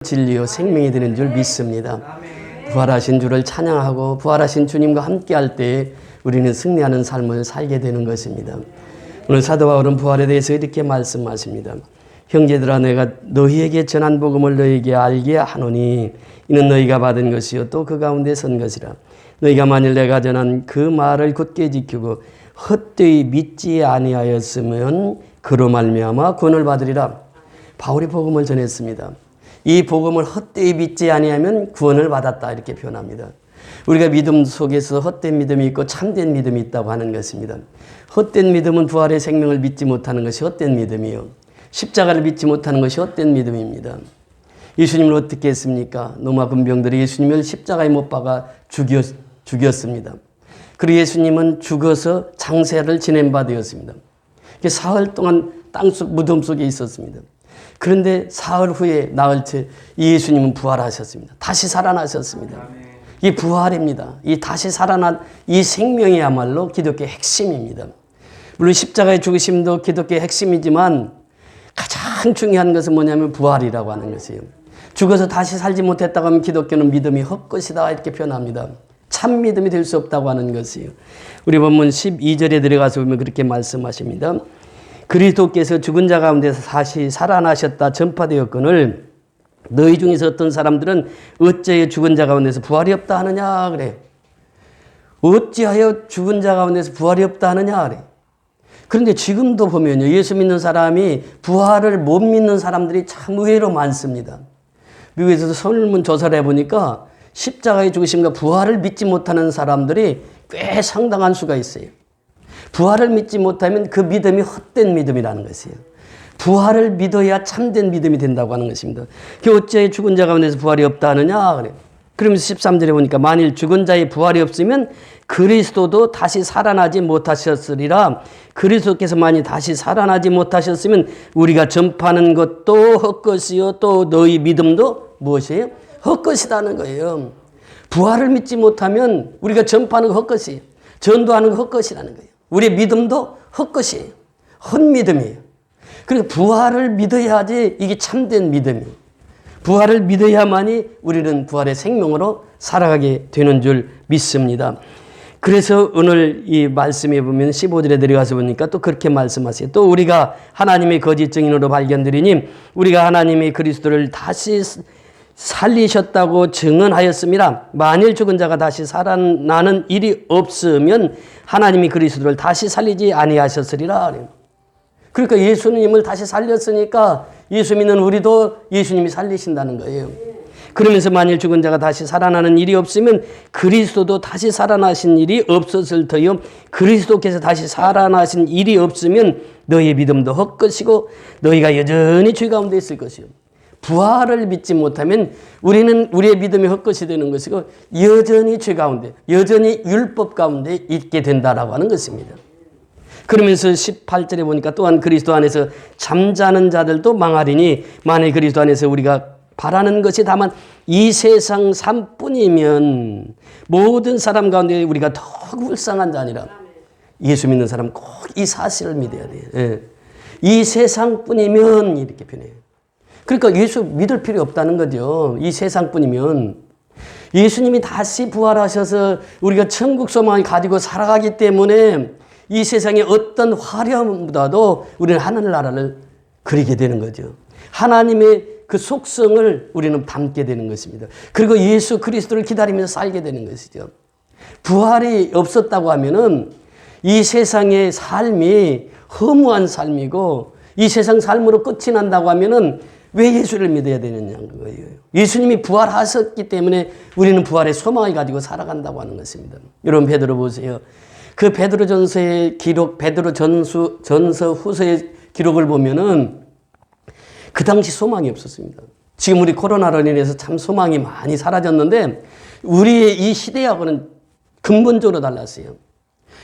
진리요 생명이 되는 줄 믿습니다. 부활하신 주를 찬양하고 부활하신 주님과 함께할 때 우리는 승리하는 삶을 살게 되는 것입니다. 오늘 사도 바울은 부활에 대해서 이렇게 말씀하십니다. 형제들아, 내가 너희에게 전한 복음을 너희에게 알게 하노니 이는 너희가 받은 것이요 또 그 가운데 선 것이라. 너희가 만일 내가 전한 그 말을 굳게 지키고 헛되이 믿지 아니하였으면 그로 말미암아 구원을 받으리라. 바울이 복음을 전했습니다. 이 복음을 헛되이 믿지 아니하면 구원을 받았다, 이렇게 표현합니다. 우리가 믿음 속에서 헛된 믿음이 있고 참된 믿음이 있다고 하는 것입니다. 헛된 믿음은 부활의 생명을 믿지 못하는 것이 헛된 믿음이요, 십자가를 믿지 못하는 것이 헛된 믿음입니다. 예수님을 어떻게 했습니까? 로마 군병들이 예수님을 십자가에 못 박아 죽였습니다. 그리고 예수님은 죽어서 장세를 지낸 바 되었습니다. 사흘 동안 땅속 무덤 속에 있었습니다. 그런데 사흘 후에 나흘째 예수님은 부활하셨습니다. 다시 살아나셨습니다. 이 부활입니다. 이 다시 살아난 이 생명이야말로 기독교의 핵심입니다. 물론 십자가의 죽으심도 기독교의 핵심이지만 가장 중요한 것은 뭐냐면 부활이라고 하는 것이에요. 죽어서 다시 살지 못했다고 하면 기독교는 믿음이 헛것이다, 이렇게 표현합니다. 참 믿음이 될 수 없다고 하는 것이에요. 우리 본문 12절에 들어가서 보면 그렇게 말씀하십니다. 그리스도께서 죽은 자 가운데서 다시 살아나셨다 전파되었거늘 너희 중에서 어떤 사람들은 어찌하여 죽은 자 가운데서 부활이 없다 하느냐 그래요. 어찌하여 죽은 자 가운데서 부활이 없다 하느냐 그래요. 그런데 지금도 보면요, 예수 믿는 사람이 부활을 못 믿는 사람들이 참 의외로 많습니다. 미국에서도 설문조사를 해보니까 십자가의 죽으심과 부활을 믿지 못하는 사람들이 꽤 상당한 수가 있어요. 부활을 믿지 못하면 그 믿음이 헛된 믿음이라는 것이에요. 부활을 믿어야 참된 믿음이 된다고 하는 것입니다. 어찌하여 죽은 자 가운데서 부활이 없다 하느냐 그래요. 그러면서 13절에 보니까 만일 죽은 자의 부활이 없으면 그리스도도 다시 살아나지 못하셨으리라. 그리스도께서 만일 다시 살아나지 못하셨으면 우리가 전파하는 것도 헛것이요 또 너희 믿음도 무엇이에요? 헛것이라는 거예요. 부활을 믿지 못하면 우리가 전파하는 거 헛것이에요. 전도하는 거 헛것이라는 거예요. 우리의 믿음도 헛것이에요. 헛믿음이에요. 그러니까 부활을 믿어야지 이게 참된 믿음이에요. 부활을 믿어야만이 우리는 부활의 생명으로 살아가게 되는 줄 믿습니다. 그래서 오늘 이 말씀에 보면 15절에 들어가서 보니까 또 그렇게 말씀하세요. 또 우리가 하나님의 거짓 증인으로 발견되리니 우리가 하나님의 그리스도를 다시 살리셨다고 증언하였습니다. 만일 죽은 자가 다시 살아나는 일이 없으면 하나님이 그리스도를 다시 살리지 아니하셨으리라. 그러니까 예수님을 다시 살렸으니까 예수 믿는 우리도 예수님이 살리신다는 거예요. 그러면서 만일 죽은 자가 다시 살아나는 일이 없으면 그리스도도 다시 살아나신 일이 없었을 터요. 그리스도께서 다시 살아나신 일이 없으면 너희의 믿음도 헛것이고 너희가 여전히 죄 가운데 있을 것이요. 부활을 믿지 못하면 우리는 우리의 믿음이 헛것이 되는 것이고 여전히 죄 가운데, 여전히 율법 가운데 있게 된다라고 하는 것입니다. 그러면서 18절에 보니까 또한 그리스도 안에서 잠자는 자들도 망하리니 만일 그리스도 안에서 우리가 바라는 것이 다만 이 세상 삶뿐이면 모든 사람 가운데 우리가 더욱 불쌍한 자니라. 예수 믿는 사람은 꼭 이 사실을 믿어야 돼요. 예. 이 세상뿐이면 이렇게 표현해요. 그러니까 예수 믿을 필요 없다는 거죠. 이 세상뿐이면. 예수님이 다시 부활하셔서 우리가 천국 소망을 가지고 살아가기 때문에 이 세상의 어떤 화려함보다도 우리는 하늘나라를 그리게 되는 거죠. 하나님의 그 속성을 우리는 담게 되는 것입니다. 그리고 예수 그리스도를 기다리면서 살게 되는 것이죠. 부활이 없었다고 하면은 이 세상의 삶이 허무한 삶이고 이 세상 삶으로 끝이 난다고 하면은 왜 예수를 믿어야 되느냐는 거예요. 예수님이 부활하셨기 때문에 우리는 부활의 소망을 가지고 살아간다고 하는 것입니다. 여러분 베드로 보세요. 그 베드로전서의 기록, 베드로전서 후서의 기록을 보면은 그 당시 소망이 없었습니다. 지금 우리 코로나로 인해서 참 소망이 많이 사라졌는데 우리의 이 시대하고는 근본적으로 달랐어요.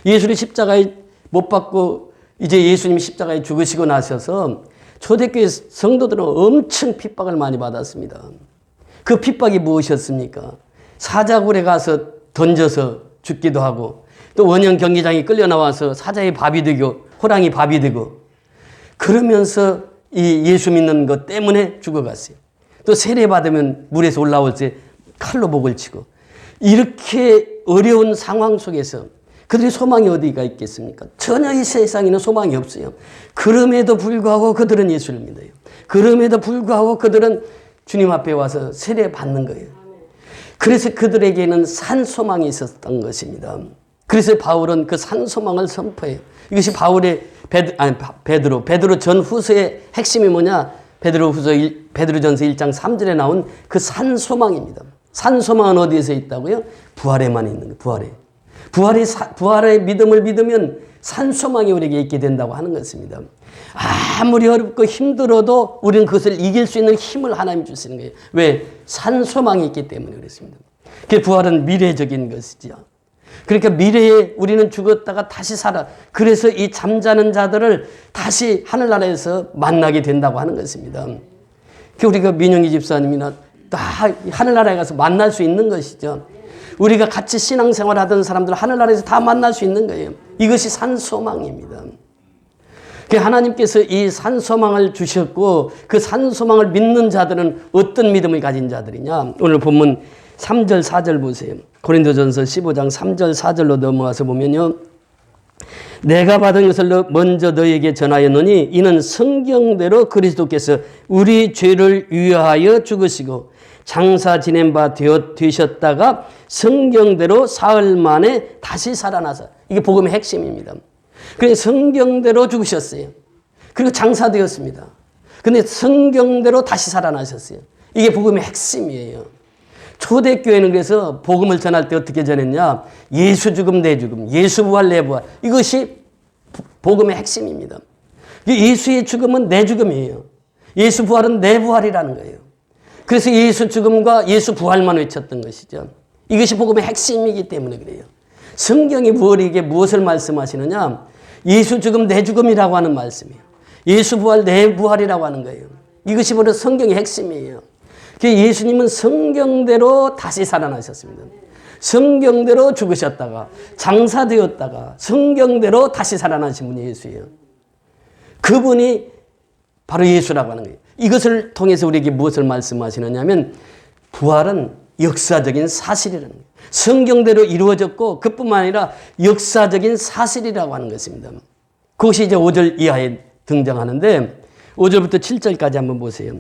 예수를 십자가에 못 박고 이제 예수님이 십자가에 죽으시고 나셔서 초대교회 성도들은 엄청 핍박을 많이 받았습니다. 그 핍박이 무엇이었습니까? 사자굴에 가서 던져서 죽기도 하고 또 원형 경기장에 끌려 나와서 사자의 밥이 되고 호랑이 밥이 되고 그러면서 이 예수 믿는 것 때문에 죽어갔어요. 또 세례받으면 물에서 올라올 때 칼로 목을 치고 이렇게 어려운 상황 속에서 그들의 소망이 어디가 있겠습니까? 전혀 이 세상에는 소망이 없어요. 그럼에도 불구하고 그들은 예수를 믿어요. 그럼에도 불구하고 그들은 주님 앞에 와서 세례받는 거예요. 그래서 그들에게는 산 소망이 있었던 것입니다. 그래서 바울은 그 산 소망을 선포해요. 이것이 바울의 베드로 전후서의 핵심이 뭐냐? 베드로전서 1장 3절에 나온 그 산 소망입니다. 산 소망은 어디에서 있다고요? 부활에만 있는 거예요. 부활의 믿음을 믿으면 산 소망이 우리에게 있게 된다고 하는 것입니다. 아무리 어렵고 힘들어도 우리는 그것을 이길 수 있는 힘을 하나님이 주시는 거예요. 왜? 산 소망이 있기 때문에 그렇습니다. 그 부활은 미래적인 것이죠. 그러니까 미래에 우리는 죽었다가 다시 살아. 그래서 이 잠자는 자들을 다시 하늘나라에서 만나게 된다고 하는 것입니다. 우리가 민영희 집사님이나 다 하늘나라에 가서 만날 수 있는 것이죠. 우리가 같이 신앙생활 하던 사람들 하늘나라에서 다 만날 수 있는 거예요. 이것이 산소망입니다. 하나님께서 이 산소망을 주셨고 그 산소망을 믿는 자들은 어떤 믿음을 가진 자들이냐. 오늘 본문 3절 4절 보세요. 고린도전서 15장 3절 4절로 넘어와서 보면요. 내가 받은 것을 먼저 너희에게 전하였노니 이는 성경대로 그리스도께서 우리 죄를 위하여 죽으시고 장사 지낸 바 되셨다가 성경대로 사흘 만에 다시 살아나서 이게 복음의 핵심입니다. 그래서 성경대로 죽으셨어요. 그리고 장사되었습니다. 근데 성경대로 다시 살아나셨어요. 이게 복음의 핵심이에요. 초대교회는 그래서 복음을 전할 때 어떻게 전했냐? 예수 죽음 내 죽음, 예수 부활 내 부활. 이것이 복음의 핵심입니다. 예수의 죽음은 내 죽음이에요. 예수 부활은 내 부활이라는 거예요. 그래서 예수 죽음과 예수 부활만 외쳤던 것이죠. 이것이 복음의 핵심이기 때문에 그래요. 성경이 우리에게 무엇을 말씀하시느냐? 예수 죽음 내 죽음이라고 하는 말씀이에요. 예수 부활 내 부활이라고 하는 거예요. 이것이 바로 성경의 핵심이에요. 예수님은 성경대로 다시 살아나셨습니다. 성경대로 죽으셨다가 장사되었다가 성경대로 다시 살아나신 분이 예수예요. 그분이 바로 예수라고 하는 거예요. 이것을 통해서 우리에게 무엇을 말씀하시느냐 하면 부활은 역사적인 사실이라는 거예요. 성경대로 이루어졌고 그뿐만 아니라 역사적인 사실이라고 하는 것입니다. 그것이 이제 5절 이하에 등장하는데 5절부터 7절까지 한번 보세요.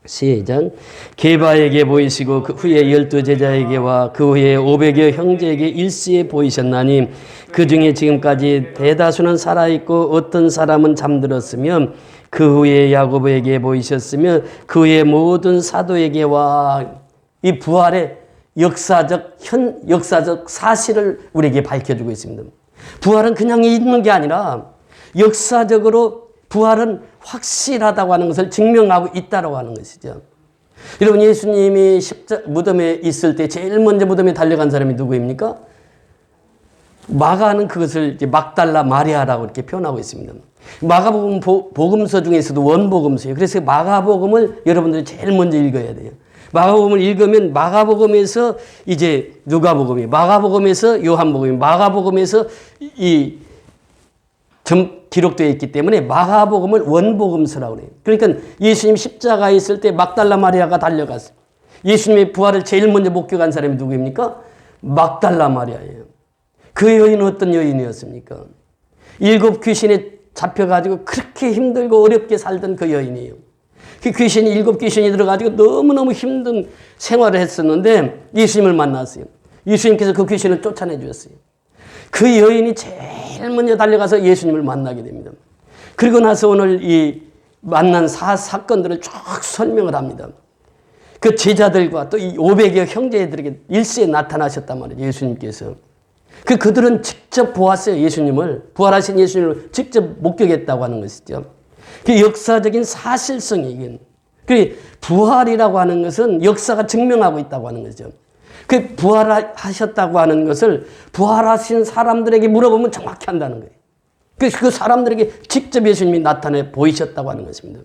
시작. 게바에게 보이시고 그 후에 12 제자에게와 그 후에 500여 형제에게 일시에 보이셨나니 그 중에 지금까지 대다수는 살아있고 어떤 사람은 잠들었으며 그 후에 야고보에게 보이셨으며 그 후에 모든 사도에게와 이 부활의 역사적 사실을 우리에게 밝혀주고 있습니다. 부활은 그냥 있는 게 아니라 역사적으로 부활은 확실하다고 하는 것을 증명하고 있다고 하는 것이죠. 여러분 예수님이 무덤에 있을 때 제일 먼저 무덤에 달려간 사람이 누구입니까? 마가는 그것을 이제 막달라 마리아라고 이렇게 표현하고 있습니다. 마가복음 복음서 중에서도 원복음서예요. 그래서 마가복음을 여러분들이 제일 먼저 읽어야 돼요. 마가복음을 읽으면 마가복음에서 이제 누가복음이, 마가복음에서 요한복음이, 마가복음에서 기록되어 있기 때문에 마가복음을 원복음서라고 그래요. 그러니까 예수님 십자가에 있을 때 막달라 마리아가 달려갔어요. 예수님의 부활을 제일 먼저 목격한 사람이 누구입니까? 막달라 마리아예요. 그 여인은 어떤 여인이었습니까? 7 귀신에 잡혀가지고 그렇게 힘들고 어렵게 살던 그 여인이에요. 그 귀신이 7 귀신이 들어가지고 너무너무 힘든 생활을 했었는데 예수님을 만났어요. 예수님께서 그 귀신을 쫓아내 주셨어요. 그 여인이 제일 먼저 달려가서 예수님을 만나게 됩니다. 그리고 나서 오늘 이 만난 사건들을 쭉 설명을 합니다. 그 제자들과 또 이 500여 형제들에게 일시에 나타나셨단 말이에요. 예수님께서. 그들은 직접 보았어요. 예수님을. 부활하신 예수님을 직접 목격했다고 하는 것이죠. 그 역사적인 사실성이긴. 그 부활이라고 하는 것은 역사가 증명하고 있다고 하는 거죠. 그 부활하셨다고 하는 것을 부활하신 사람들에게 물어보면 정확히 한다는 거예요. 그 사람들에게 직접 예수님이 나타내 보이셨다고 하는 것입니다.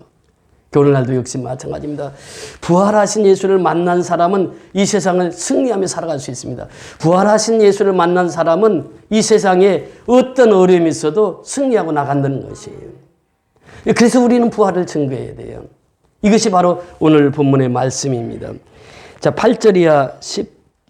오늘날도 역시 마찬가지입니다. 부활하신 예수를 만난 사람은 이 세상을 승리하며 살아갈 수 있습니다. 부활하신 예수를 만난 사람은 이 세상에 어떤 어려움이 있어도 승리하고 나간다는 것이에요. 그래서 우리는 부활을 증거해야 돼요. 이것이 바로 오늘 본문의 말씀입니다. 자, 8절이야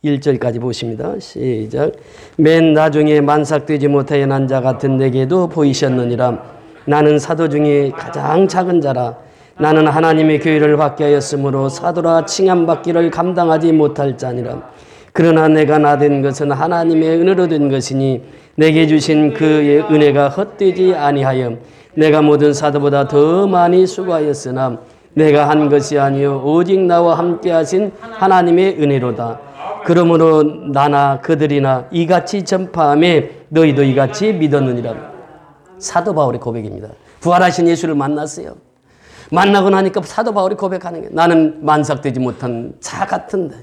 11절까지 보십니다. 시작. 맨 나중에 만삭되지 못하여 난 자 같은 내게도 보이셨느니라. 나는 사도 중에 가장 작은 자라. 나는 하나님의 교회를 받게 하였으므로 사도라 칭함받기를 감당하지 못할 자니라. 그러나 내가 나된 것은 하나님의 은혜로 된 것이니 내게 주신 그의 은혜가 헛되지 아니하여 내가 모든 사도보다 더 많이 수고하였으나 내가 한 것이 아니요 오직 나와 함께 하신 하나님의 은혜로다. 그러므로 나나 그들이나 이같이 전파하며 너희도 이같이 믿었느니라. 사도 바울의 고백입니다. 부활하신 예수를 만났어요. 만나고 나니까 사도 바울이 고백하는 게 나는 만삭되지 못한 자 같은데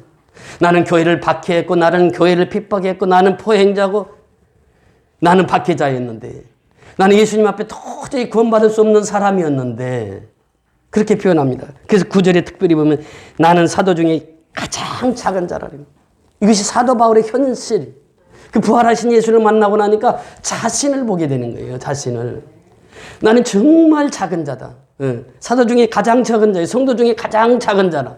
나는 교회를 박해했고 나는 교회를 핍박했고 나는 포행자고 나는 박해자였는데 나는 예수님 앞에 도저히 구원받을 수 없는 사람이었는데 그렇게 표현합니다. 그래서 9절에 특별히 보면 나는 사도 중에 가장 작은 자라. 이것이 사도 바울의 현실. 그 부활하신 예수를 만나고 나니까 자신을 보게 되는 거예요. 자신을. 나는 정말 작은 자다. 사도 중에 가장 작은 자예요. 성도 중에 가장 작은 자라.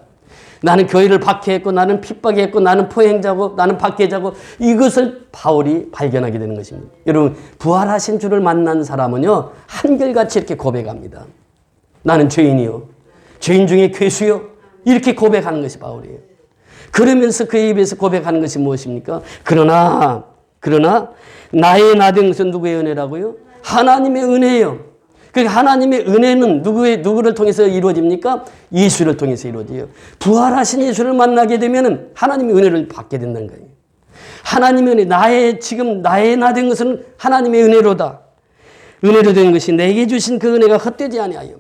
나는 교회를 박해했고 나는 핍박했고 나는 포행자고 나는 박해자고 이것을 바울이 발견하게 되는 것입니다. 여러분 부활하신 주를 만난 사람은요 한결같이 이렇게 고백합니다. 나는 죄인이요. 죄인 중에 괴수요. 이렇게 고백하는 것이 바울이에요. 그러면서 그의 입에서 고백하는 것이 무엇입니까? 그러나 나의 나된 것은 누구의 은혜라고요? 하나님의 은혜예요. 그러니까 하나님의 은혜는 누구를 통해서 이루어집니까? 예수를 통해서 이루어져요. 부활하신 예수를 만나게 되면 하나님의 은혜를 받게 된다는 거예요. 하나님의 은혜, 나의 나된 것은 하나님의 은혜로다. 은혜로 된 것이 내게 주신 그 은혜가 헛되지 아니하여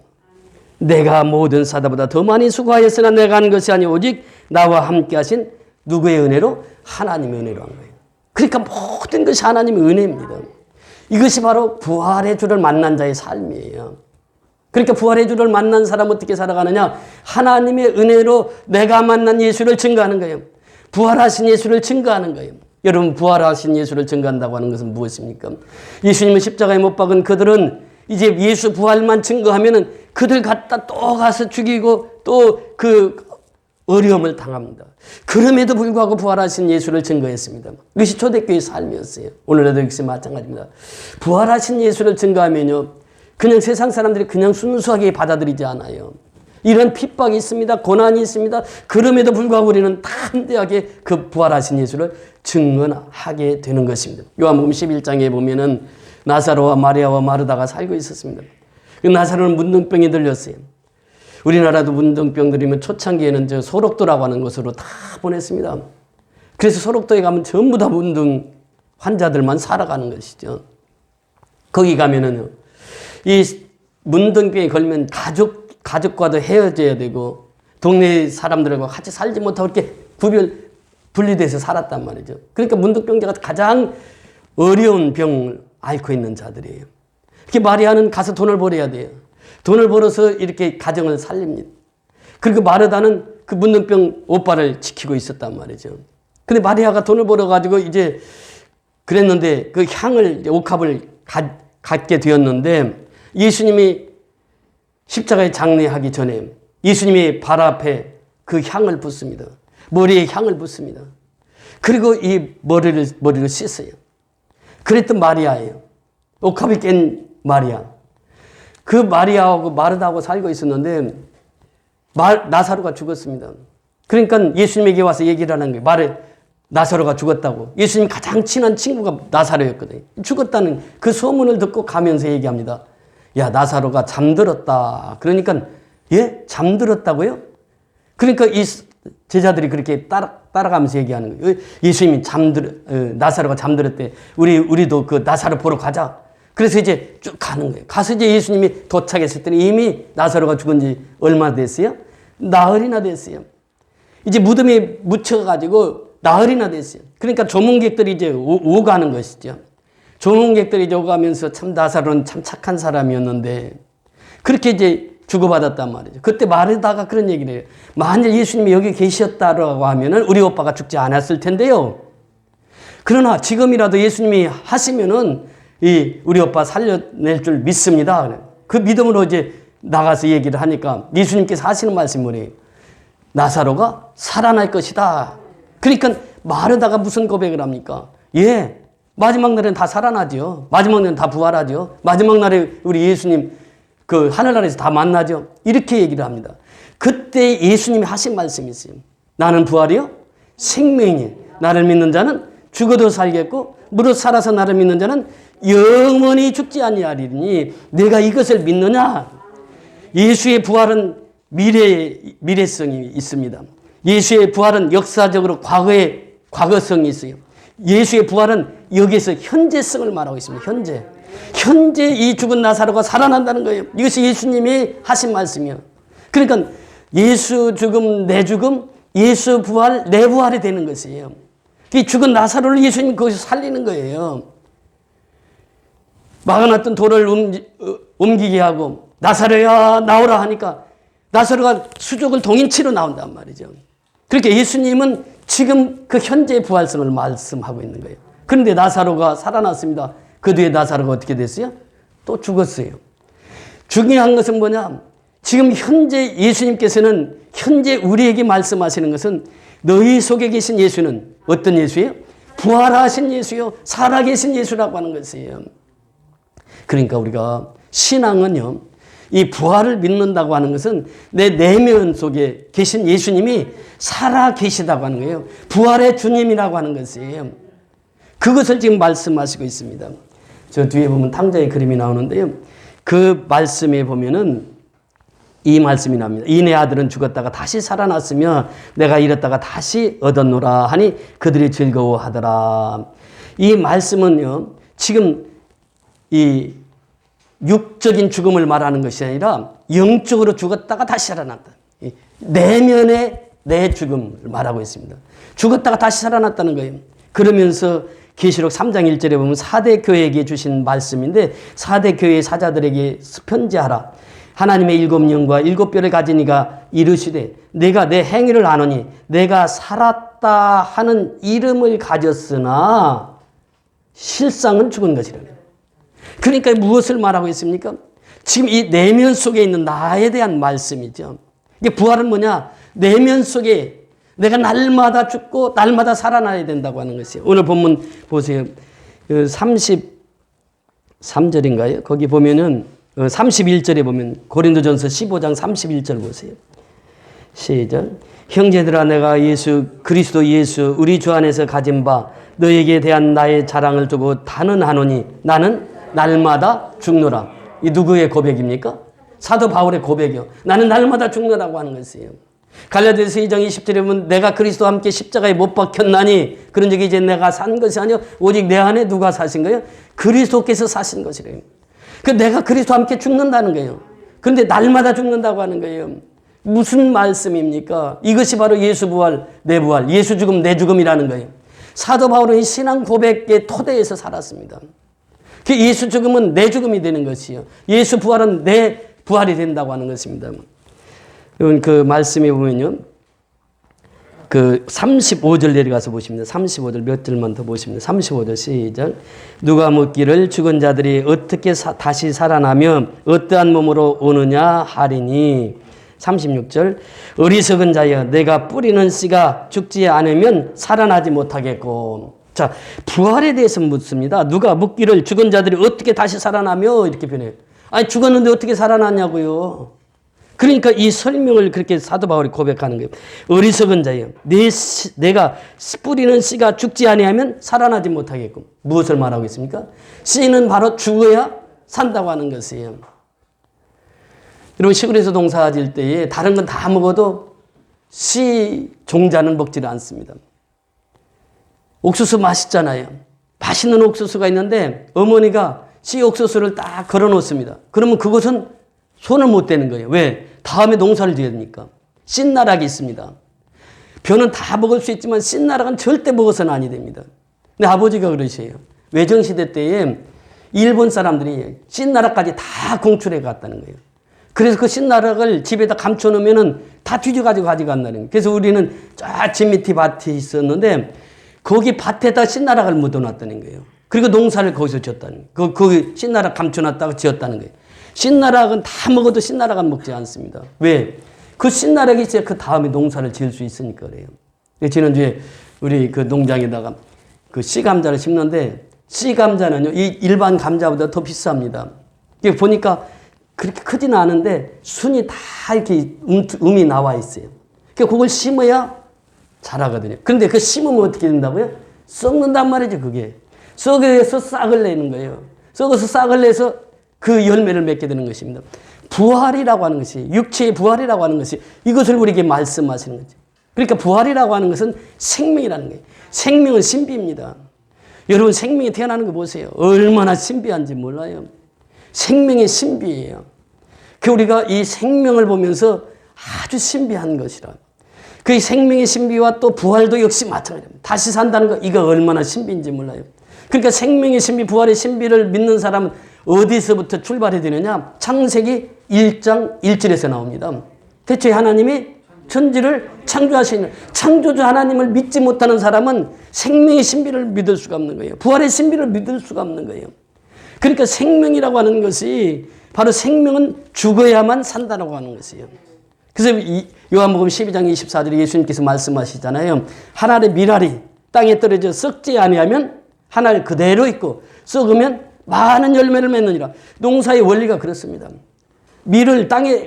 내가 모든 사도보다 더 많이 수고하였으나 내가 한 것이 아니 오직 나와 함께 하신 누구의 은혜로? 하나님의 은혜로 한 거예요. 그러니까 모든 것이 하나님의 은혜입니다. 이것이 바로 부활의 주를 만난 자의 삶이에요. 그러니까 부활의 주를 만난 사람은 어떻게 살아가느냐? 하나님의 은혜로 내가 만난 예수를 증거하는 거예요. 부활하신 예수를 증거하는 거예요. 여러분 부활하신 예수를 증거한다고 하는 것은 무엇입니까? 예수님은 십자가에 못 박은 그들은 이제 예수 부활만 증거하면은 그들 갖다 또 가서 죽이고 또 그 어려움을 당합니다. 그럼에도 불구하고 부활하신 예수를 증거했습니다. 이것이 초대교회의 삶이었어요. 오늘날도 역시 마찬가지입니다. 부활하신 예수를 증거하면요. 그냥 세상 사람들이 그냥 순수하게 받아들이지 않아요. 이런 핍박이 있습니다. 고난이 있습니다. 그럼에도 불구하고 우리는 담대하게 그 부활하신 예수를 증언하게 되는 것입니다. 요한복음 11장에 보면은 나사로와 마리아와 마르다가 살고 있었습니다. 나사로는 문둥병이 들렸어요. 우리나라도 문둥병 들이면 초창기에는 저 소록도라고 하는 곳으로 다 보냈습니다. 그래서 소록도에 가면 전부 다 문둥 환자들만 살아가는 것이죠. 거기 가면은 이 문둥병에 걸면 가족과도 헤어져야 되고 동네 사람들과 같이 살지 못하고 이렇게 분리돼서 살았단 말이죠. 그러니까 문둥병자가 가장 어려운 병을 앓고 있는 자들이에요. 이렇게 마리아는 가서 돈을 벌어야 돼요. 돈을 벌어서 이렇게 가정을 살립니다. 그리고 마르다는 그 문둥병 오빠를 지키고 있었단 말이죠. 근데 마리아가 돈을 벌어가지고 이제 그랬는데 그 향을, 옥합을 갖게 되었는데 예수님이 십자가에 장례하기 전에 예수님이 발 앞에 그 향을 붓습니다. 머리에 향을 붓습니다. 그리고 이 머리를 씻어요. 그랬던 마리아예요. 옥합이 깬 마리아. 그 마리아하고 마르다하고 살고 있었는데 나사로가 죽었습니다. 그러니까 예수님에게 와서 얘기를 하는 거예요. 나사로가 죽었다고. 예수님 가장 친한 친구가 나사로였거든요. 죽었다는 그 소문을 듣고 가면서 얘기합니다. 야, 나사로가 잠들었다. 그러니까 예? 잠들었다고요? 그러니까 이 제자들이 그렇게 따라가면서 얘기하는 거예요. 예수님이 나사로가 잠들었대. 우리도 그 나사로 보러 가자. 그래서 이제 쭉 가는 거예요. 가서 이제 예수님이 도착했을 때는 이미 나사로가 죽은 지 얼마 됐어요? 나흘이나 됐어요. 이제 무덤에 묻혀가지고 나흘이나 됐어요. 그러니까 조문객들이 이제 오가는 것이죠. 조문객들이 이제 오가면서 참 나사로는 참 착한 사람이었는데 그렇게 이제 주고받았단 말이죠. 그때 마르다가 그런 얘기를 해요. 만일 예수님이 여기 계셨다라고 하면은 우리 오빠가 죽지 않았을 텐데요. 그러나 지금이라도 예수님이 하시면은 우리 오빠 살려낼 줄 믿습니다. 그 믿음으로 이제 나가서 얘기를 하니까 예수님께서 하시는 말씀이 뭐래요? 나사로가 살아날 것이다. 그러니까 마르다가 무슨 고백을 합니까? 예, 마지막 날엔 다 살아나죠. 마지막 날엔 다 부활하죠. 마지막 날에 우리 예수님 그 하늘나라에서 다 만나죠. 이렇게 얘기를 합니다. 그때 예수님이 하신 말씀이 있어요. 나는 부활이요 생명이요. 나를 믿는 자는 죽어도 살겠고 무릇 살아서 나를 믿는 자는 영원히 죽지 아니하리니 내가 이것을 믿느냐? 예수의 부활은 미래성이 있습니다. 예수의 부활은 역사적으로 과거성이 있어요. 예수의 부활은 여기에서 현재성을 말하고 있습니다. 현재 이 죽은 나사로가 살아난다는 거예요. 이것이 예수님이 하신 말씀이에요. 그러니까 예수 죽음, 내 죽음, 예수 부활, 내 부활이 되는 것이에요. 이 죽은 나사로를 예수님이 거기서 살리는 거예요. 막아놨던 돌을 옮기게 하고 나사로야 나오라 하니까 나사로가 수족을 동인치로 나온단 말이죠. 그러니까 예수님은 지금 그 현재의 부활성을 말씀하고 있는 거예요. 그런데 나사로가 살아났습니다. 그 뒤에 나사로가 어떻게 됐어요? 또 죽었어요. 중요한 것은 뭐냐? 지금 현재 예수님께서는 현재 우리에게 말씀하시는 것은 너희 속에 계신 예수는 어떤 예수예요? 부활하신 예수요. 살아계신 예수라고 하는 것이에요. 그러니까 우리가 신앙은요. 이 부활을 믿는다고 하는 것은 내 내면 속에 계신 예수님이 살아 계시다고 하는 거예요. 부활의 주님이라고 하는 것이에요. 그것을 지금 말씀하시고 있습니다. 저 뒤에 보면 탕자의 그림이 나오는데요. 그 말씀에 보면은 이 말씀이 납니다. 이 내 아들은 죽었다가 다시 살아났으며 내가 잃었다가 다시 얻었노라 하니 그들이 즐거워하더라. 이 말씀은요. 지금 이 육적인 죽음을 말하는 것이 아니라 영적으로 죽었다가 다시 살아났다. 내면의 내 죽음을 말하고 있습니다. 죽었다가 다시 살아났다는 거예요. 그러면서 계시록 3장 1절에 보면 4대 교회에게 주신 말씀인데 4대 교회의 사자들에게 편지하라. 하나님의 7영과 7뼈를 가진 이가 이르시되 내가 내 행위를 아노니 내가 살았다 하는 이름을 가졌으나 실상은 죽은 것이라. 그러니까 무엇을 말하고 있습니까? 지금 이 내면 속에 있는 나에 대한 말씀이죠. 이게 부활은 뭐냐? 내면 속에 내가 날마다 죽고 날마다 살아나야 된다고 하는 것이에요. 오늘 본문 보세요. 33절인가요? 거기 보면은 31절에 보면 고린도전서 15장 31절 보세요. 시작. 형제들아 내가 예수 그리스도 예수 우리 주 안에서 가진 바 너에게 대한 나의 자랑을 두고 단언하노니 나는 날마다 죽노라. 이 누구의 고백입니까? 사도 바울의 고백이요. 나는 날마다 죽노라고 하는 것이에요. 갈라디아서 2장 20절에 보면 내가 그리스도와 함께 십자가에 못 박혔나니 그런 적이 이제 내가 산 것이 아니요 오직 내 안에 누가 사신 거예요? 그리스도께서 사신 것이래요. 그 내가 그리스도와 함께 죽는다는 거예요. 그런데 날마다 죽는다고 하는 거예요. 무슨 말씀입니까? 이것이 바로 예수 부활, 내 부활, 예수 죽음, 내 죽음이라는 거예요. 사도 바울은 이 신앙 고백의 토대에서 살았습니다. 그 예수 죽음은 내 죽음이 되는 것이요. 예수 부활은 내 부활이 된다고 하는 것입니다. 그 말씀에 보면요. 그 35절 내려가서 보십니다. 35절 몇 절만 더 보십니다. 35절 시작. 누가 묻기를 죽은 자들이 어떻게 다시 살아나며 어떠한 몸으로 오느냐 하리니 36절 어리석은 자여 내가 뿌리는 씨가 죽지 않으면 살아나지 못하겠고. 자, 부활에 대해서 묻습니다. 누가 묻기를 죽은 자들이 어떻게 다시 살아나며 이렇게 변해요. 아니 죽었는데 어떻게 살아났냐고요. 그러니까 이 설명을 그렇게 사도 바울이 고백하는 거예요. 어리석은 자예요. 내가 뿌리는 씨가 죽지 아니하면 살아나지 못하겠고. 무엇을 말하고 있습니까? 씨는 바로 죽어야 산다고 하는 것이에요. 여러분 시골에서 농사 지을 때에 다른 건 다 먹어도 씨 종자는 먹지를 않습니다. 옥수수 맛있잖아요. 맛있는 옥수수가 있는데 어머니가 씨 옥수수를 딱 걸어 놓습니다. 그러면 그것은 손을 못 대는 거예요. 왜? 다음에 농사를 지어야 되니까. 씨나락이 있습니다. 벼는 다 먹을 수 있지만 씨나락은 절대 먹어서는 아니 됩니다. 근데 아버지가 그러세요. 외정시대 때에 일본 사람들이 씨나락까지 다 공출해 갔다는 거예요. 그래서 그 씨나락을 집에다 감춰놓으면 다 뒤져가지고 가져간다는 거예요. 그래서 우리는 저 진미티 밭이 있었는데 거기 밭에다 씨나락을 묻어놨다는 거예요. 그리고 농사를 거기서 지었다는 거예요. 그 씨나락 감춰놨다가 지었다는 거예요. 씨나락은 다 먹어도 씨나락은 먹지 않습니다. 왜? 그 씨나락이 있어야 그 다음에 농사를 지을 수 있으니까 그래요. 지난주에 우리 그 농장에다가 그 씨감자를 심는데 씨감자는요, 이 일반 감자보다 더 비쌉니다. 이게 보니까 그렇게 크지는 않은데 순이 다 이렇게 음이 나와 있어요. 그러니까 그걸 심어야 자라거든요. 그런데 그 심으면 어떻게 된다고요? 썩는단 말이죠, 그게. 썩어서 싹을 내는 거예요. 썩어서 싹을 내서 그 열매를 맺게 되는 것입니다. 부활이라고 하는 것이, 육체의 부활이라고 하는 것이 이것을 우리에게 말씀하시는 거죠. 그러니까 부활이라고 하는 것은 생명이라는 거예요. 생명은 신비입니다. 여러분 생명이 태어나는 거 보세요. 얼마나 신비한지 몰라요. 생명의 신비예요. 그 우리가 이 생명을 보면서 아주 신비한 것이라. 그 생명의 신비와 또 부활도 역시 마찬가지입니다. 다시 산다는 거 이거 얼마나 신비인지 몰라요. 그러니까 생명의 신비, 부활의 신비를 믿는 사람은 어디서부터 출발해야 되느냐? 창세기 1장 1절에서 나옵니다. 대체 하나님이 천지를 창조하시는 창조주 하나님을 믿지 못하는 사람은 생명의 신비를 믿을 수가 없는 거예요. 부활의 신비를 믿을 수가 없는 거예요. 그러니까 생명이라고 하는 것이 바로 생명은 죽어야만 산다라고 하는 것이에요. 그래서 요한복음 12장 24절에 예수님께서 말씀하시잖아요. 한 알의 밀알이 땅에 떨어져 썩지 아니하면 한 알 그대로 있고 썩으면 많은 열매를 맺느니라. 농사의 원리가 그렇습니다. 밀을 땅에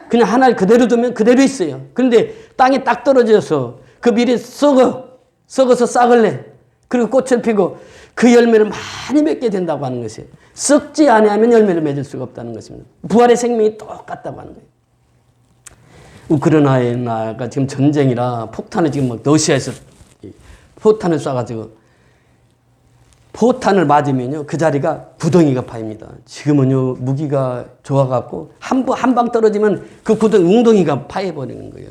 그냥 한 알 그대로 두면 그대로 있어요. 그런데 땅에 딱 떨어져서 그 밀이 썩어서 싹을 내. 그리고 꽃을 피고 그 열매를 많이 맺게 된다고 하는 것이에요. 썩지 아니하면 열매를 맺을 수가 없다는 것입니다. 부활의 생명이 똑같다고 하는 거예요. 우크라이나가 지금 전쟁이라 폭탄을 지금 막 러시아에서 포탄을 쏴가지고 포탄을 맞으면요 그 자리가 구덩이가 파입니다. 지금은요 무기가 좋아갖고 한 방 떨어지면 그 웅덩이가 파해버리는 거예요.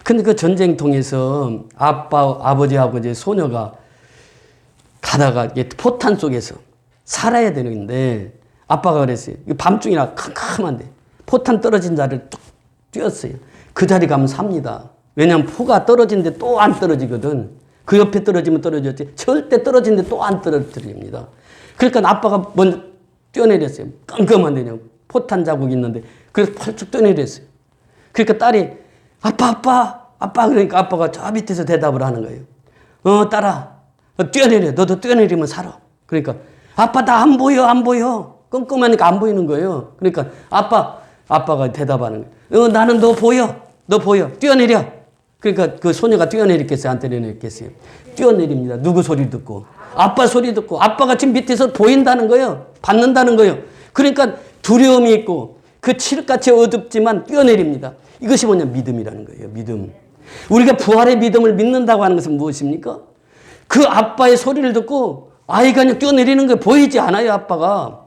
근데 그 전쟁통에서 아버지하고 이제 소녀가 가다가 포탄 속에서 살아야 되는데 아빠가 그랬어요. 밤중이라 캄캄한데 포탄 떨어진 자리를 뚝 뛰었어요. 그 자리 가면 삽니다. 왜냐하면 포가 떨어지는데 또 안 떨어지거든. 그 옆에 떨어지면 떨어졌지 절대 떨어지는데 또 안 떨어뜨립니다. 그러니까 아빠가 먼저 뛰어내렸어요. 깜깜한데 포탄 자국이 있는데 그래서 펄쩍 뛰어내렸어요. 그러니까 딸이 아빠 그러니까 아빠가 저 밑에서 대답을 하는 거예요. 딸아 뛰어내려. 너도 뛰어내리면 살아. 그러니까 아빠 나 안 보여. 깜깜하니까 안 보이는 거예요. 그러니까 아빠가 대답하는 거예요. 나는 너 보여. 뛰어내려. 그러니까 그 소녀가 뛰어내리겠어요? 안 뛰어내리겠어요? 뛰어내립니다. 누구 소리 듣고? 아빠 소리 듣고. 아빠가 지금 밑에서 보인다는 거예요. 받는다는 거예요. 그러니까 두려움이 있고 그 칠흑같이 어둡지만 뛰어내립니다. 이것이 뭐냐? 믿음이라는 거예요. 믿음. 우리가 부활의 믿음을 믿는다고 하는 것은 무엇입니까? 그 아빠의 소리를 듣고 아이가 그냥 뛰어내리는 게 보이지 않아요, 아빠가.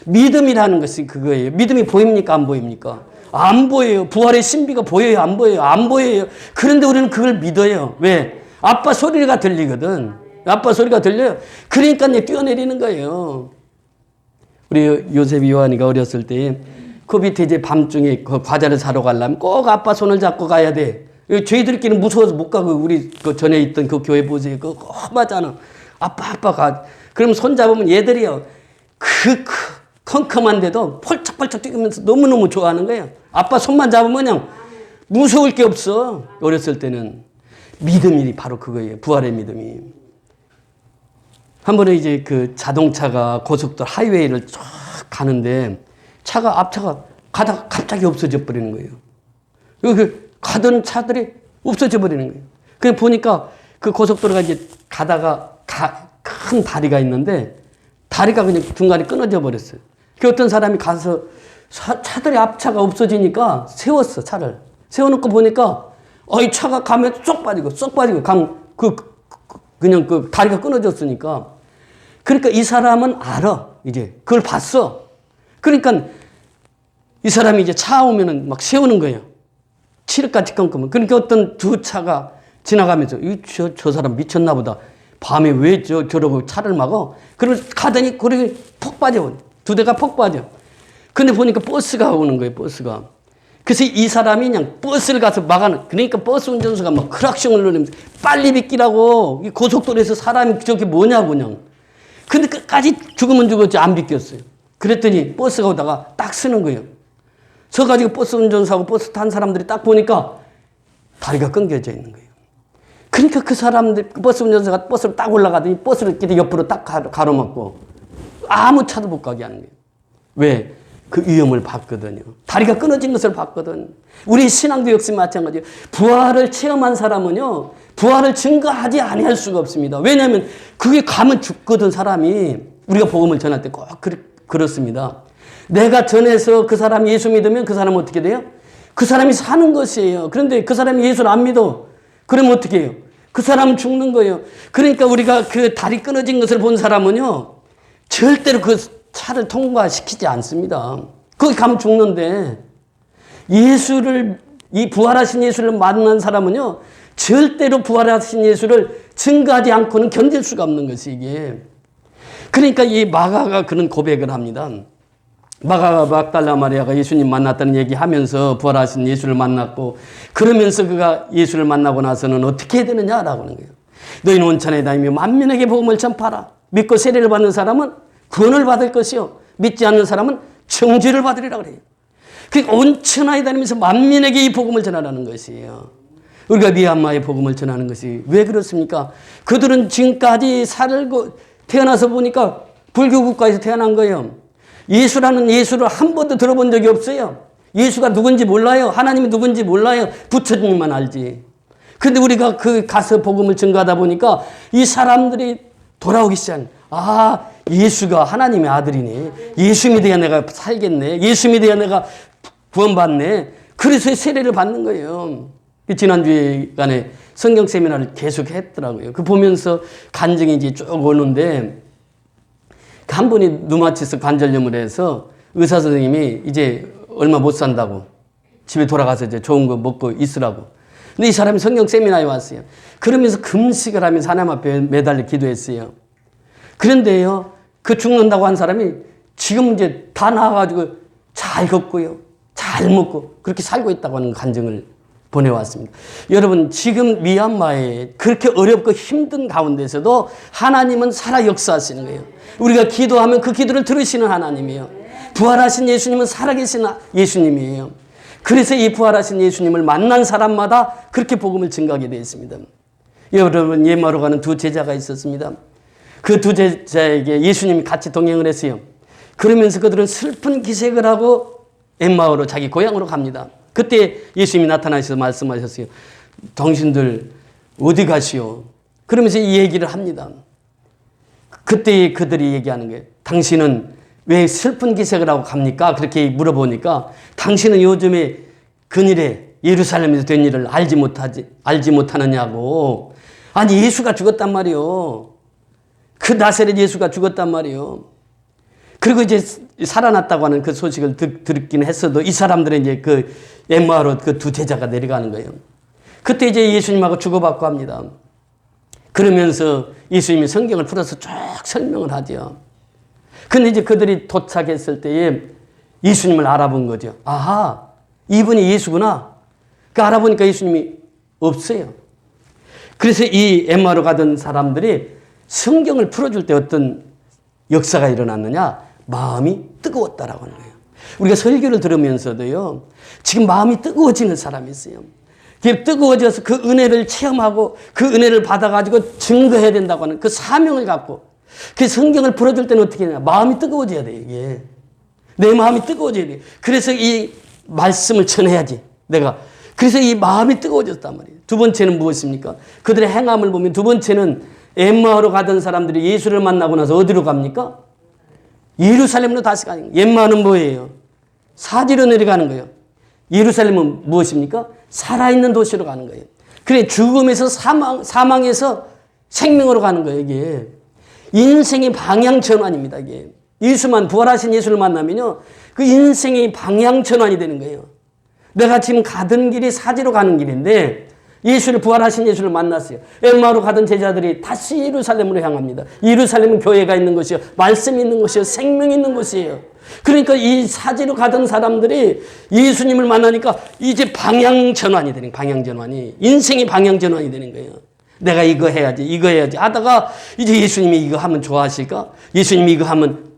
믿음이라는 것이 그거예요. 믿음이 보입니까? 안 보입니까? 안 보여요. 부활의 신비가 보여요? 안 보여요? 안 보여요. 그런데 우리는 그걸 믿어요. 왜? 아빠 소리가 들리거든. 아빠 소리가 들려요. 그러니까 뛰어내리는 거예요. 우리 요셉 요한이가 어렸을 때 그 밑에 이제 밤중에 그 과자를 사러 가려면 꼭 아빠 손을 잡고 가야 돼. 저희들끼리 무서워서 못 가고 우리 그 전에 있던 그 교회 보세요. 그거 험하잖아. 아빠. 그럼 손 잡으면 얘들이요. 컴컴한데도 펄쩍펄쩍 뛰면서 너무너무 좋아하는 거예요. 아빠 손만 잡으면 그냥 무서울 게 없어. 어렸을 때는. 믿음이 바로 그거예요. 부활의 믿음이. 한 번에 이제 그 자동차가 고속도로 하이웨이를 쫙 가는데 앞차가 가다가 갑자기 없어져 버리는 거예요. 그 가던 차들이 없어져 버리는 거예요. 그냥 보니까 그 고속도로가 이제 가다가 큰 다리가 있는데 다리가 그냥 중간에 끊어져 버렸어요. 그 어떤 사람이 가서 차들이 앞차가 없어지니까 세웠어, 차를. 세워놓고 보니까 이 차가 가면 쏙 빠지고 그냥 그 다리가 끊어졌으니까. 그러니까 이 사람은 알아, 이제. 그걸 봤어. 그러니까 이 사람이 이제 차 오면은 막 세우는 거예요. 칠흑같이 깜깜한. 그러니까 어떤 두 차가 지나가면서 저 사람 미쳤나 보다. 밤에 왜 저러고 차를 막어? 그러고 가더니 그렇게 폭 빠져. 두 대가 폭 빠져. 근데 보니까 버스가 오는 거예요, 버스가. 그래서 이 사람이 그냥 버스를 가서 막아는, 그러니까 버스 운전수가 막 크락션을 누르면서 빨리 비키라고. 이 고속도로에서 사람이 저게 뭐냐고 그냥. 근데 끝까지 죽으면 죽었지 안 비켰어요. 그랬더니 버스가 오다가 딱 서는 거예요. 서가지고 버스 운전사하고 버스 탄 사람들이 딱 보니까 다리가 끊겨져 있는 거예요. 그러니까 그 사람들, 버스 운전사가 버스로 딱 올라가더니 버스를 이렇게 옆으로 딱 가로막고 아무 차도 못 가게 하는 거예요. 왜? 그 위험을 봤거든요. 다리가 끊어진 것을 봤거든. 우리 신앙도 역시 마찬가지예요. 부활을 체험한 사람은요, 부활을 증거하지 아니할 수가 없습니다. 왜냐하면 그게 가면 죽거든, 사람이. 우리가 복음을 전할 때 꼭 그렇습니다. 내가 전해서 그 사람이 예수 믿으면 그 사람은 어떻게 돼요? 그 사람이 사는 것이에요. 그런데 그 사람이 예수를 안 믿어. 그러면 어떻게 해요? 그 사람은 죽는 거예요. 그러니까 우리가 그 다리 끊어진 것을 본 사람은요, 절대로 그 차를 통과시키지 않습니다. 거기 가면 죽는데, 이 부활하신 예수를 만난 사람은요, 절대로 부활하신 예수를 증거하지 않고는 견딜 수가 없는 것이 이게. 그러니까 이 마가가 그런 고백을 합니다. 마가 막달라 마리아가 예수님 만났다는 얘기하면서 부활하신 예수를 만났고, 그러면서 그가 예수를 만나고 나서는 어떻게 해야 되느냐라고 하는 거예요. 너희는 온천에 다니며 만민에게 복음을 전파하라. 믿고 세례를 받는 사람은 구원을 받을 것이요, 믿지 않는 사람은 정죄를 받으리라 그래요. 그러니까 온천하에 다니면서 만민에게 이 복음을 전하라는 것이에요. 우리가 미얀마의 복음을 전하는 것이 왜 그렇습니까? 그들은 지금까지 살고 태어나서 보니까 불교 국가에서 태어난 거예요. 예수라는 예수를 한 번도 들어본 적이 없어요. 예수가 누군지 몰라요. 하나님이 누군지 몰라요. 부처님만 알지. 그런데 우리가 그 가서 복음을 증거하다 보니까 이 사람들이 돌아오기 시작해요. 아, 예수가 하나님의 아들이네. 예수 믿어야 내가 살겠네. 예수 믿어야 내가 구원받네. 그래서 세례를 받는 거예요. 지난주에 성경 세미나를 계속 했더라고요. 그 보면서 간증이 이제 쭉 오는데, 한 분이 누마티스 관절염을 해서 의사 선생님이 이제 얼마 못 산다고 집에 돌아가서 이제 좋은 거 먹고 있으라고. 근데 이 사람이 성경 세미나에 왔어요. 그러면서 금식을 하면서 하나님 앞에 매달려 기도했어요. 그런데요, 그 죽는다고 한 사람이 지금 이제 다 나아가지고 잘 걷고요, 잘 먹고 그렇게 살고 있다고 하는 간증을 보내왔습니다. 여러분, 지금 미얀마에 그렇게 어렵고 힘든 가운데서도 하나님은 살아 역사하시는 거예요. 우리가 기도하면 그 기도를 들으시는 하나님이에요. 부활하신 예수님은 살아계신 예수님이에요. 그래서 이 부활하신 예수님을 만난 사람마다 그렇게 복음을 증거하게 되어 있습니다. 여러분, 예마로 가는 두 제자가 있었습니다. 그 두 제자에게 예수님이 같이 동행을 했어요. 그러면서 그들은 슬픈 기색을 하고 엠마오로 자기 고향으로 갑니다. 그때 예수님이 나타나셔서 말씀하셨어요. 당신들 어디 가시오? 그러면서 이 얘기를 합니다. 그때 그들이 얘기하는 거예요. 당신은 왜 슬픈 기색을 하고 갑니까? 그렇게 물어보니까 당신은 요즘에 근일에 예루살렘에서 된 일을 알지 못하느냐고. 아니, 예수가 죽었단 말이요. 그 나사렛 예수가 죽었단 말이요. 그리고 이제 살아났다고 하는 그 소식을 듣긴 했어도 이 사람들은 이제 그 엠마오로 그 두 제자가 내려가는 거예요. 그때 이제 예수님하고 주고받고 합니다. 그러면서 예수님이 성경을 풀어서 쭉 설명을 하죠. 근데 이제 그들이 도착했을 때에 예수님을 알아본 거죠. 아하, 이분이 예수구나. 그 알아보니까 예수님이 없어요. 그래서 이 엠마오로 가던 사람들이 성경을 풀어줄 때 어떤 역사가 일어났느냐? 마음이 뜨거웠다라고 하는 거예요. 우리가 설교를 들으면서도요, 지금 마음이 뜨거워지는 사람이 있어요. 뜨거워져서 그 은혜를 체험하고 그 은혜를 받아가지고 증거해야 된다고 하는 그 사명을 갖고, 그 성경을 풀어줄 때는 어떻게 하냐? 마음이 뜨거워져야 돼, 이게. 내 마음이 뜨거워져야 돼. 그래서 이 말씀을 전해야지, 내가. 그래서 이 마음이 뜨거워졌단 말이에요. 두 번째는 무엇입니까? 그들의 행함을 보면 두 번째는 엠마오로 가던 사람들이 예수를 만나고 나서 어디로 갑니까? 예루살렘으로 다시 가는 거예요. 엠마오는 뭐예요? 사지로 내려가는 거예요. 예루살렘은 무엇입니까? 살아있는 도시로 가는 거예요. 그래, 죽음에서 사망에서 생명으로 가는 거예요, 이게. 인생의 방향 전환입니다, 이게. 부활하신 예수를 만나면요, 그 인생의 방향 전환이 되는 거예요. 내가 지금 가던 길이 사지로 가는 길인데, 부활하신 예수를 만났어요. 엠마오로 가던 제자들이 다시 예루살렘으로 향합니다. 예루살렘은 교회가 있는 곳이요, 말씀이 있는 곳이요, 생명이 있는 곳이에요. 그러니까 이 사지로 가던 사람들이 예수님을 만나니까 이제 방향 전환이 되는 거예요. 방향 전환이. 인생이 방향 전환이 되는 거예요. 내가 이거 해야지 하다가 이제 예수님이 이거 하면 좋아하실까? 예수님이 이거 하면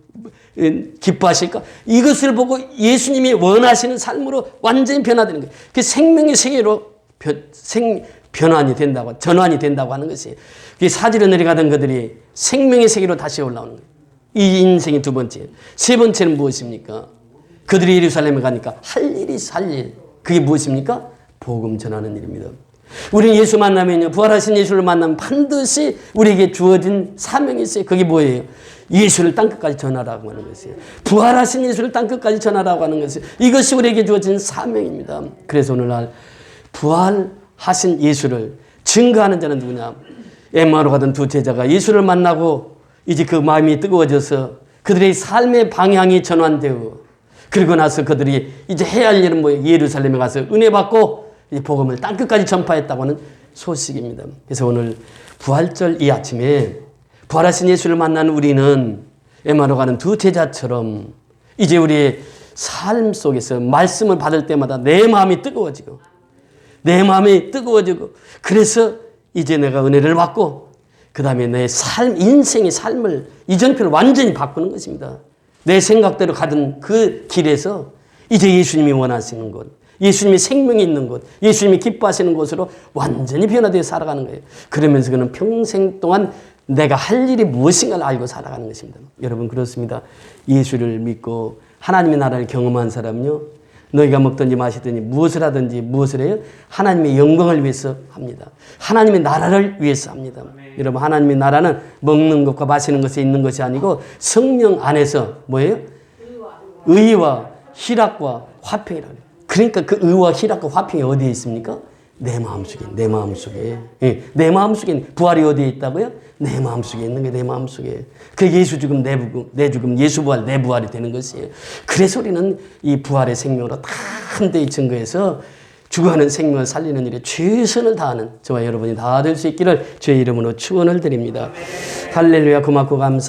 기뻐하실까? 이것을 보고 예수님이 원하시는 삶으로 완전히 변화되는 거예요. 그 생명의 세계로 변환이 된다고, 전환이 된다고 하는 것이에요. 그 사지로 내려가던 그들이 생명의 세계로 다시 올라오는 거예요. 이 인생의 두 번째. 세 번째는 무엇입니까? 그들이 예루살렘에 가니까 할 일이 살 일. 그게 무엇입니까? 복음 전하는 일입니다. 우리는 예수 만나면요, 부활하신 예수를 만나면 반드시 우리에게 주어진 사명이 있어요. 그게 뭐예요? 예수를 땅끝까지 전하라고 하는 것이에요. 부활하신 예수를 땅끝까지 전하라고 하는 것이에요. 이것이 우리에게 주어진 사명입니다. 그래서 오늘날 부활하신 예수를 증거하는 자는 누구냐? 엠마오로 가던 두 제자가 예수를 만나고 이제 그 마음이 뜨거워져서 그들의 삶의 방향이 전환되고, 그리고 나서 그들이 이제 해야 할 일은 뭐예요? 예루살렘에 가서 은혜 받고 이 복음을 땅끝까지 전파했다고 하는 소식입니다. 그래서 오늘 부활절 이 아침에 부활하신 예수를 만난 우리는 엠마오로 가는 두 제자처럼 이제 우리의 삶 속에서 말씀을 받을 때마다 내 마음이 뜨거워지고, 내 마음이 뜨거워지고, 그래서 이제 내가 은혜를 받고 그 다음에 내 삶, 인생의 삶을 이전표를 완전히 바꾸는 것입니다. 내 생각대로 가던 그 길에서 이제 예수님이 원하시는 곳, 예수님이 생명이 있는 곳, 예수님이 기뻐하시는 곳으로 완전히 변화되어 살아가는 거예요. 그러면서 그는 평생 동안 내가 할 일이 무엇인가를 알고 살아가는 것입니다. 여러분 그렇습니다. 예수를 믿고 하나님의 나라를 경험한 사람은요, 너희가 먹든지 마시든지 무엇을 하든지 무엇을 해요? 하나님의 영광을 위해서 합니다. 하나님의 나라를 위해서 합니다. 여러분 하나님의 나라는 먹는 것과 마시는 것에 있는 것이 아니고 성령 안에서 뭐예요? 의와 희락과 화평이라고. 그러니까 그 의와 희락과 화평이 어디에 있습니까? 내 마음속에, 내 마음속에. 예, 내 마음속에. 부활이 어디에 있다고요? 내 마음속에 있는 게 내 마음속에. 그 예수 죽음, 내 죽음, 예수 부활, 내 부활이 되는 것이에요. 그래서 우리는 이 부활의 생명으로 다 한데히 증거해서 죽어가는 생명을 살리는 일에 최선을 다하는 저와 여러분이 다 될 수 있기를 주의 이름으로 축원을 드립니다. 할렐루야, 고맙고 감사.